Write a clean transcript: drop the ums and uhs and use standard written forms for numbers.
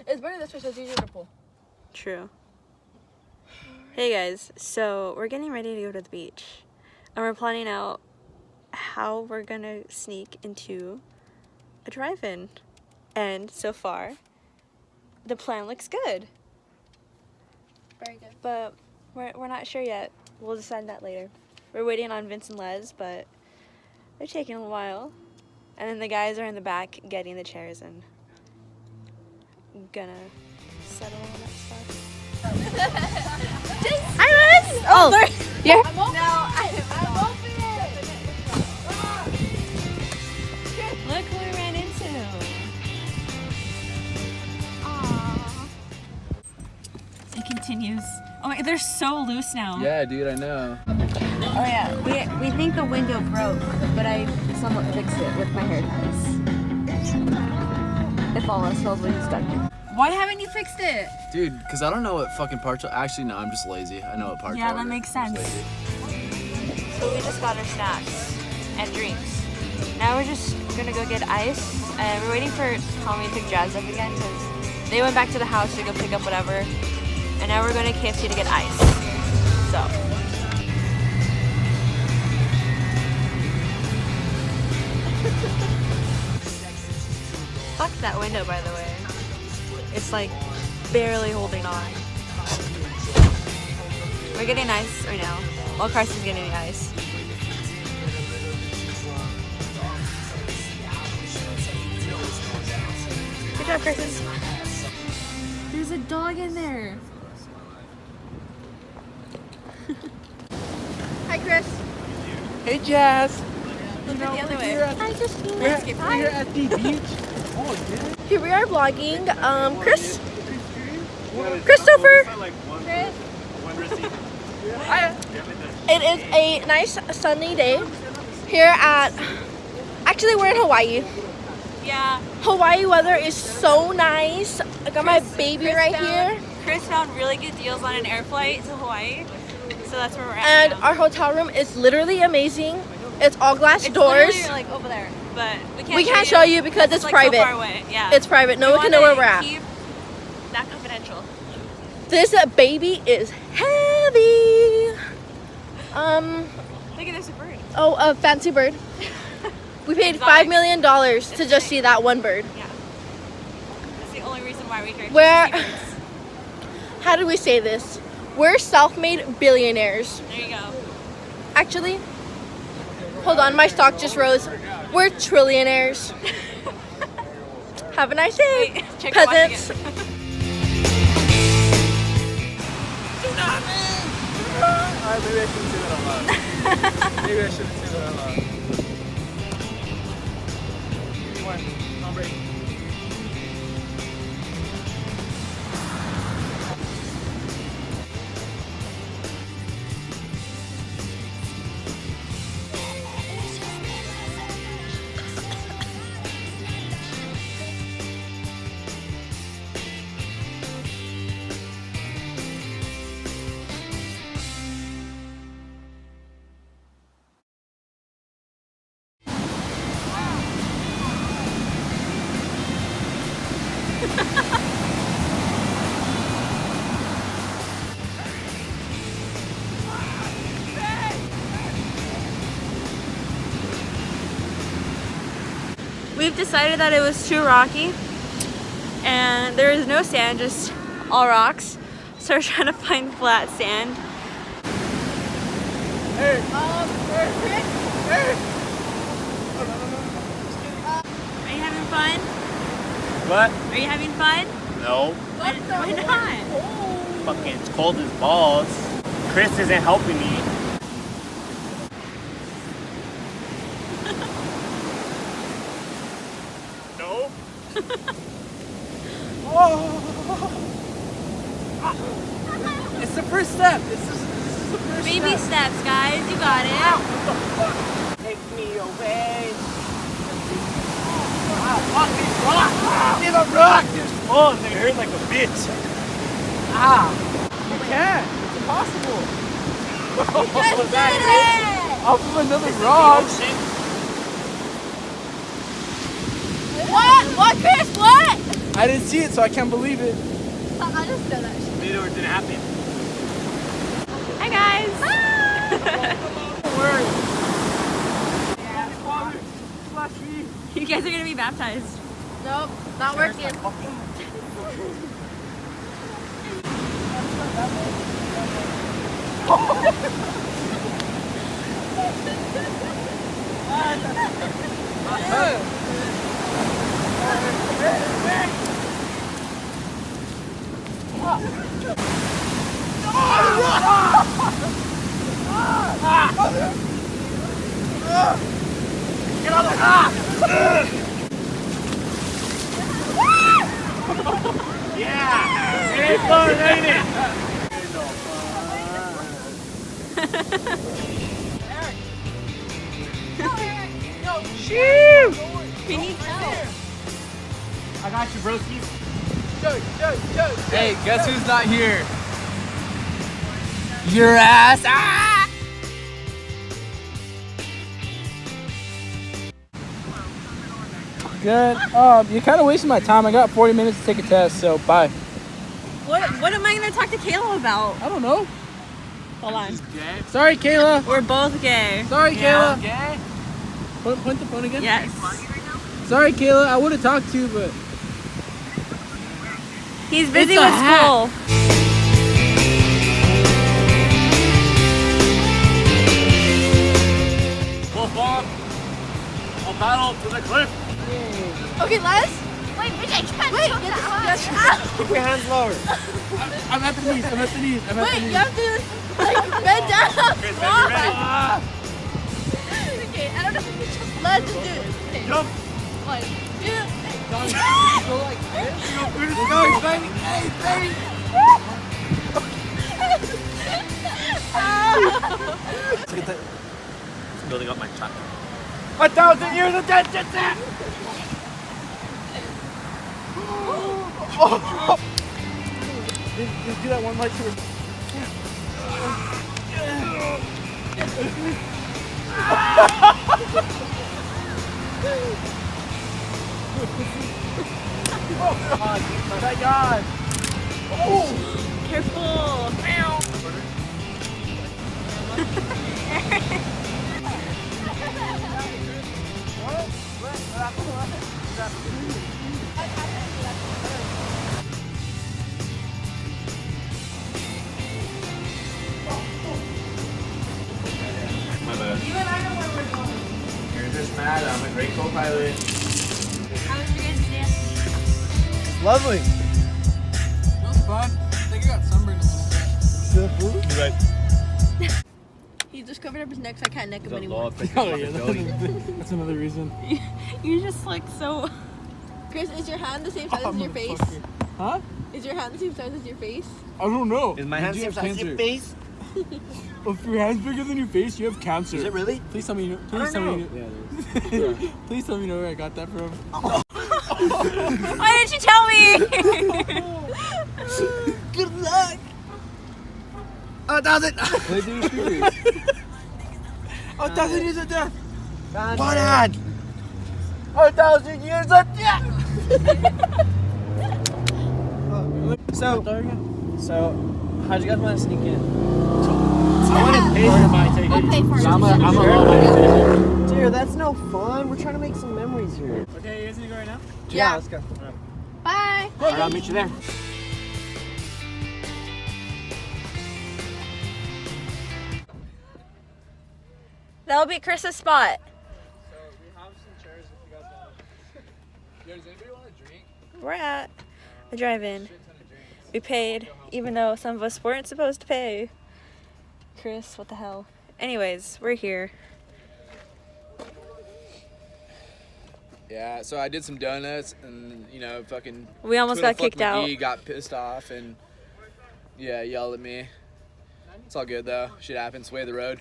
It's better this way so it's easier to pull. True. Hey guys, so we're getting ready to go to the beach. And we're planning out how we're gonna sneak into a drive-in. And so far, the plan looks good. Very good. But we're not sure yet. We'll decide that later. We're waiting on Vince and Les, but they're taking a while. And then the guys are in the back getting the chairs and gonna settle on that stuff. Iris! Oh, yeah. I'm open. No, I'm open. Look who we ran into. Aww. It continues. Oh, wait, they're so loose now. Yeah, dude, I know. Oh yeah, we think the window broke, but I somewhat fixed it with my hair ties. If all else fails, we'll use duct tape. Why haven't you fixed it? Dude, because I don't know what fucking parts are. Actually, no, I'm just lazy. I know what parts are. Yeah, that makes sense. So we just got our snacks and drinks. Now we're just gonna go get ice, and we're waiting for Tommy to pick Jazz up again because they went back to the house to go pick up whatever. And now we're going to KFC to get ice. So. Fuck that window, by the way. It's like barely holding on. We're getting ice right now. While Carson's getting the ice. Good job, Carson. There's a dog in there. Hi, Chris. Hey, Jazz. Look the other way. Hi, Justine. We're at the beach. Oh, yeah. Here we are vlogging. Chris. Christopher. Chris. It is a nice sunny day here at. Actually, we're in Hawaii. Yeah. Hawaii weather is so nice. I got my baby right here. Chris found really good deals on an air flight to Hawaii. So that's where we're at. And now. our hotel room is literally amazing. It's all glass It's doors. literally, like over there, but We can't show you because it's like private. So far away. Yeah. It's private. No one can know where we're at. Keep that confidential. This baby is heavy. Look at this bird. Oh, a fancy bird. We paid $5 million to just see that one bird. Yeah. That's the only reason why we're here. Where? To see birds. How do we say this? We're self-made billionaires. There you go. Actually, hold on, my stock just rose. We're trillionaires. Have a nice day, Wait, check the watch peasants. again. Alright, maybe I shouldn't say that out loud. Maybe I shouldn't say that out loud. One, Tom Brady. We've decided that it was too rocky and there is no sand, just all rocks. So we're trying to find flat sand. Hey! Are you having fun? What? Are you having fun? No, Why not? fucking it's cold as balls. Chris isn't helping me. No? It's the first step. This is the first Baby step. steps, guys. You got it. Take me away. Fuck this rock! It's a rock! Oh, they hurt like a bitch. You can't. It's impossible. What was that? Off of another rock. What? What, Chris? What? I didn't see it, so I can't believe it. I just know that shit. Later, it didn't happen. Hi guys. You guys are gonna be baptized. Nope, not working. Yeah! It ain't fun, ain't it? He needs help. I got you, broskies. Hey, guess who's not here? Your ass. Ah! Good. You're kind of wasting my time. I got 40 minutes to take a test, so bye. What am I gonna talk to Kayla about? I don't know. Hold on. Sorry, Kayla. We're both gay. Sorry, Kayla. Point the phone again. Yes. Sorry, Kayla. I would have talked to you, but He's busy It's a with hat. school. Wolf bomb. I'll paddle to the cliff. Okay, Les. Wait, bitch, I can't wait, get this. Keep your hands lower. I'm at the knees. I'm at the knees. I'm at the Wait, knees. you have to like bend down. Chris, are you ready? Okay, I don't know if you can jump. Les, just do it. Okay. Jump. 1, 2, Go like this. We're just going, baby. Hey, baby. It's building up my chakra. 1,000 years of dead shit. Just do that one light tour. Oh my God. Careful. My bad. You're just mad. I'm a great co-pilot. How was your guys' dance? Lovely. That was fun. I think I got sunburned a little bit. You're right. He just covered up his neck so I can't neck him The anymore. law of Oh yeah, that's another reason. You just look so. Chris, is your hand the same size as your face? Huh? Is your hand the same size as your face? I don't know. Is my You hand do same have size as your cancer. face? If your hand's bigger than your face, you have cancer. Is it really? Please tell me you know. Please tell me you know. Please tell me you know where I got that from. Why didn't you tell me? Good luck. 1,000. 1,000 years of death. One hand. 1,000 years of death. So, how'd you guys want to sneak in? I want to pay for my ticket. I'll pay for it. I'm a Dude, that's no fun. We're trying to make some memories here. Okay, you guys need to go right now? Yeah. Let's go. Bye. Alright, I'll meet you there. That'll be Chris's spot. So we have some chairs if you guys want. Yo, does anybody want a drink? We're at a drive-in. Shit ton of drinks. We paid, even though some of us weren't supposed to pay. Chris, what the hell? Anyways, we're here. Yeah, so I did some donuts and, you know, fucking We almost got kicked out. McGee got pissed off and, yeah, yelled at me. It's all good though. Shit happens. Way of the road.